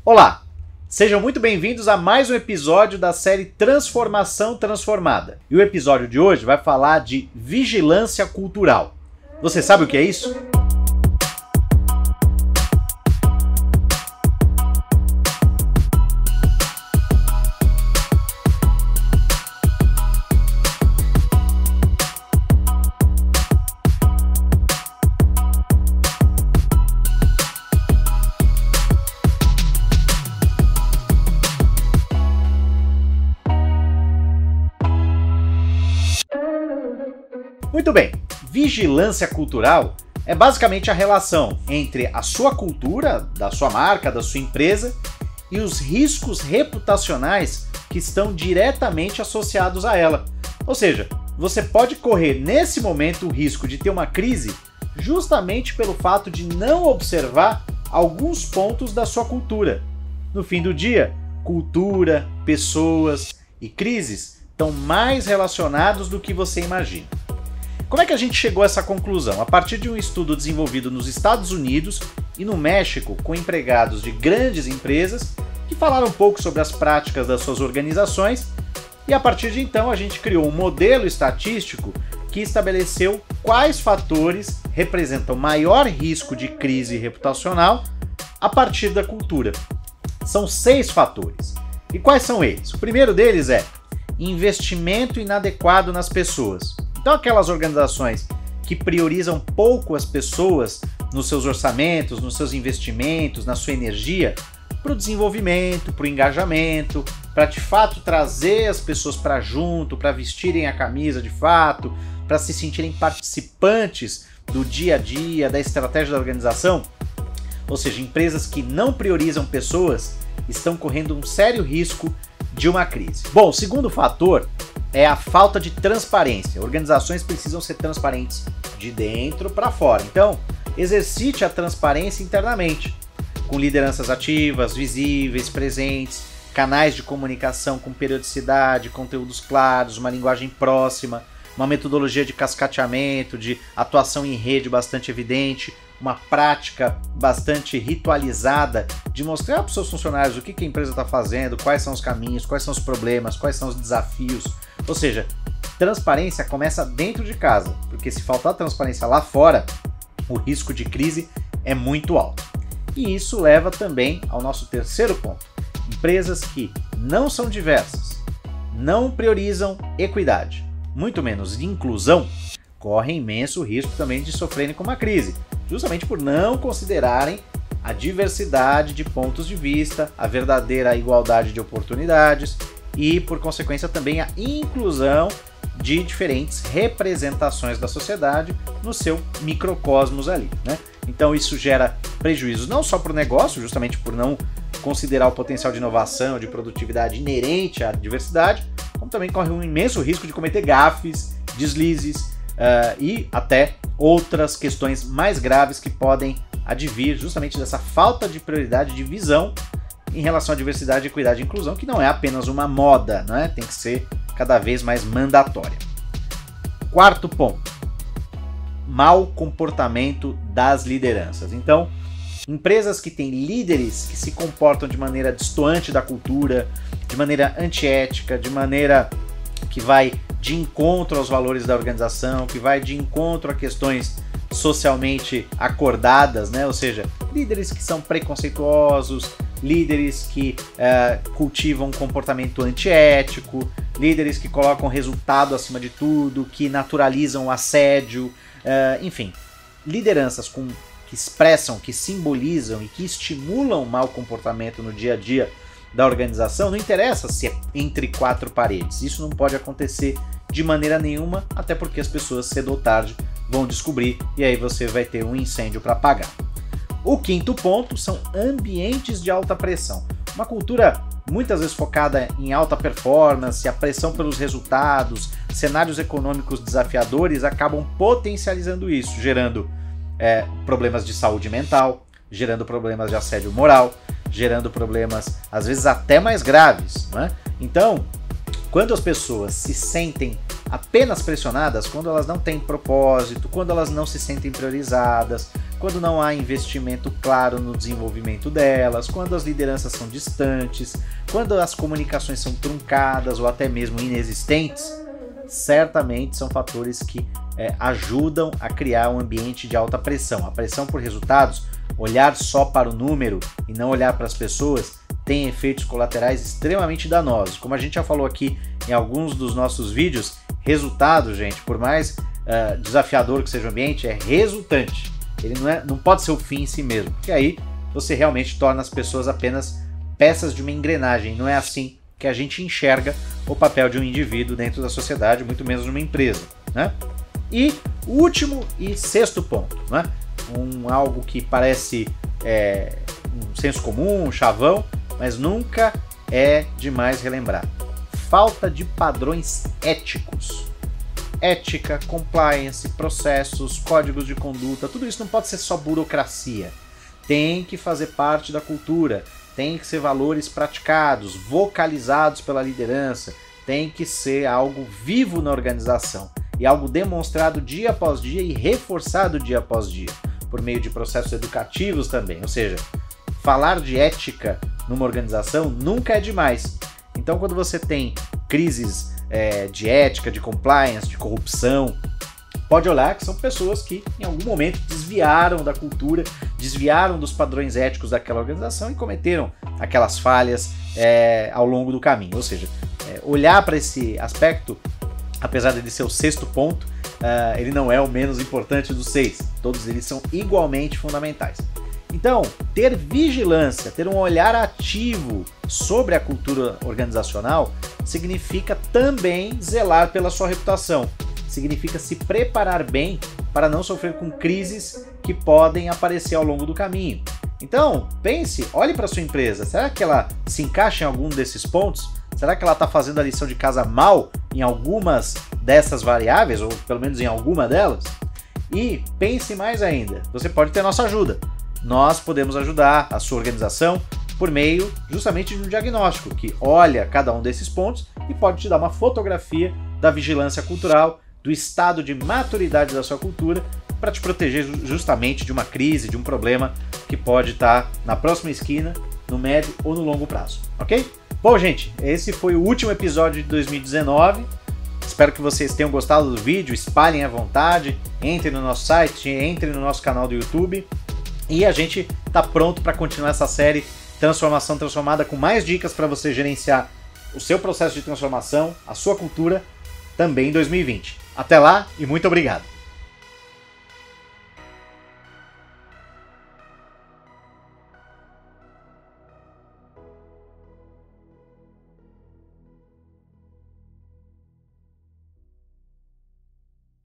Olá, sejam muito bem-vindos a mais um episódio da série Transformação Transformada. E o episódio de hoje vai falar de vigilância cultural. Você sabe o que é isso? Muito bem, vigilância cultural é basicamente a relação entre a sua cultura, da sua marca, da sua empresa e os riscos reputacionais que estão diretamente associados a ela. Ou seja, você pode correr nesse momento o risco de ter uma crise justamente pelo fato de não observar alguns pontos da sua cultura. No fim do dia, cultura, pessoas e crises estão mais relacionados do que você imagina. Como é que a gente chegou a essa conclusão? A partir de um estudo desenvolvido nos Estados Unidos e no México com empregados de grandes empresas que falaram um pouco sobre as práticas das suas organizações, e a partir de então a gente criou um modelo estatístico que estabeleceu quais fatores representam maior risco de crise reputacional a partir da cultura. São 6 fatores. E quais são eles? O primeiro deles é investimento inadequado nas pessoas. Então aquelas organizações que priorizam pouco as pessoas nos seus orçamentos, nos seus investimentos, na sua energia, para o desenvolvimento, para o engajamento, para de fato trazer as pessoas para junto, para vestirem a camisa de fato, para se sentirem participantes do dia a dia, da estratégia da organização. Ou seja, empresas que não priorizam pessoas estão correndo um sério risco de uma crise. Bom, o segundo fator é a falta de transparência. Organizações precisam ser transparentes de dentro para fora. Então, exercite a transparência internamente, com lideranças ativas, visíveis, presentes, canais de comunicação com periodicidade, conteúdos claros, uma linguagem próxima, uma metodologia de cascateamento, de atuação em rede bastante evidente, uma prática bastante ritualizada de mostrar para os seus funcionários o que a empresa está fazendo, quais são os caminhos, quais são os problemas, quais são os desafios. Ou seja, transparência começa dentro de casa, porque se faltar transparência lá fora, o risco de crise é muito alto. E isso leva também ao nosso terceiro ponto. Empresas que não são diversas, não priorizam equidade, muito menos inclusão, correm imenso risco também de sofrerem com uma crise, justamente por não considerarem a diversidade de pontos de vista, a verdadeira igualdade de oportunidades e, por consequência, também a inclusão de diferentes representações da sociedade no seu microcosmos ali, né? Então isso gera prejuízos não só para o negócio, justamente por não considerar o potencial de inovação, de produtividade inerente à diversidade, como também corre um imenso risco de cometer gafes, deslizes e até outras questões mais graves que podem advir justamente dessa falta de prioridade de visão em relação à diversidade, equidade e inclusão, que não é apenas uma moda, né? Tem que ser cada vez mais mandatória. Quarto ponto, mau comportamento das lideranças. Então, empresas que têm líderes que se comportam de maneira destoante da cultura, de maneira antiética, de maneira que vai de encontro aos valores da organização, que vai de encontro a questões socialmente acordadas, né? Ou seja, líderes que são preconceituosos, líderes que cultivam um comportamento antiético, líderes que colocam resultado acima de tudo, que naturalizam o assédio, enfim, lideranças que expressam, que simbolizam e que estimulam o mau comportamento no dia a dia da organização, não interessa se é entre 4 paredes, isso não pode acontecer de maneira nenhuma, até porque as pessoas cedo ou tarde vão descobrir e aí você vai ter um incêndio para apagar. O quinto ponto são ambientes de alta pressão. Uma cultura muitas vezes focada em alta performance, a pressão pelos resultados, cenários econômicos desafiadores acabam potencializando isso, gerando problemas de saúde mental, gerando problemas de assédio moral, gerando problemas às vezes até mais graves, né? Então, quando as pessoas se sentem apenas pressionadas, quando elas não têm propósito, quando elas não se sentem priorizadas, quando não há investimento claro no desenvolvimento delas, quando as lideranças são distantes, quando as comunicações são truncadas ou até mesmo inexistentes, certamente são fatores que ajudam a criar um ambiente de alta pressão. A pressão por resultados, olhar só para o número e não olhar para as pessoas, tem efeitos colaterais extremamente danosos. Como a gente já falou aqui em alguns dos nossos vídeos, resultado, gente, por mais desafiador que seja o ambiente, é resultante. Ele não pode ser o fim em si mesmo, porque aí você realmente torna as pessoas apenas peças de uma engrenagem. Não é assim que a gente enxerga o papel de um indivíduo dentro da sociedade, muito menos numa empresa, né? E o último e sexto ponto, né? Algo que parece um senso comum, um chavão, mas nunca é demais relembrar. Falta de padrões éticos. Ética, compliance, processos, códigos de conduta, tudo isso não pode ser só burocracia. Tem que fazer parte da cultura, tem que ser valores praticados, vocalizados pela liderança, tem que ser algo vivo na organização e algo demonstrado dia após dia e reforçado dia após dia, por meio de processos educativos também. Ou seja, falar de ética numa organização nunca é demais. Então, quando você tem crises de ética, de compliance, de corrupção, pode olhar que são pessoas que em algum momento desviaram da cultura, desviaram dos padrões éticos daquela organização e cometeram aquelas falhas ao longo do caminho. Ou seja, olhar para esse aspecto, apesar de ele ser o sexto ponto, ele não é o menos importante dos 6. Todos eles são igualmente fundamentais. Então, ter vigilância, ter um olhar ativo sobre a cultura organizacional significa também zelar pela sua reputação. Significa se preparar bem para não sofrer com crises que podem aparecer ao longo do caminho. Então, pense, olhe para a sua empresa. Será que ela se encaixa em algum desses pontos? Será que ela está fazendo a lição de casa mal em algumas dessas variáveis, ou pelo menos em alguma delas? E pense mais ainda, você pode ter nossa ajuda. Nós podemos ajudar a sua organização por meio justamente de um diagnóstico que olha cada um desses pontos e pode te dar uma fotografia da vigilância cultural, do estado de maturidade da sua cultura, para te proteger justamente de uma crise, de um problema que pode estar na próxima esquina, no médio ou no longo prazo, ok? Bom, gente, esse foi o último episódio de 2019. Espero que vocês tenham gostado do vídeo, espalhem à vontade, entrem no nosso site, entrem no nosso canal do YouTube. E a gente está pronto para continuar essa série Transformação Transformada com mais dicas para você gerenciar o seu processo de transformação, a sua cultura, também em 2020. Até lá e muito obrigado!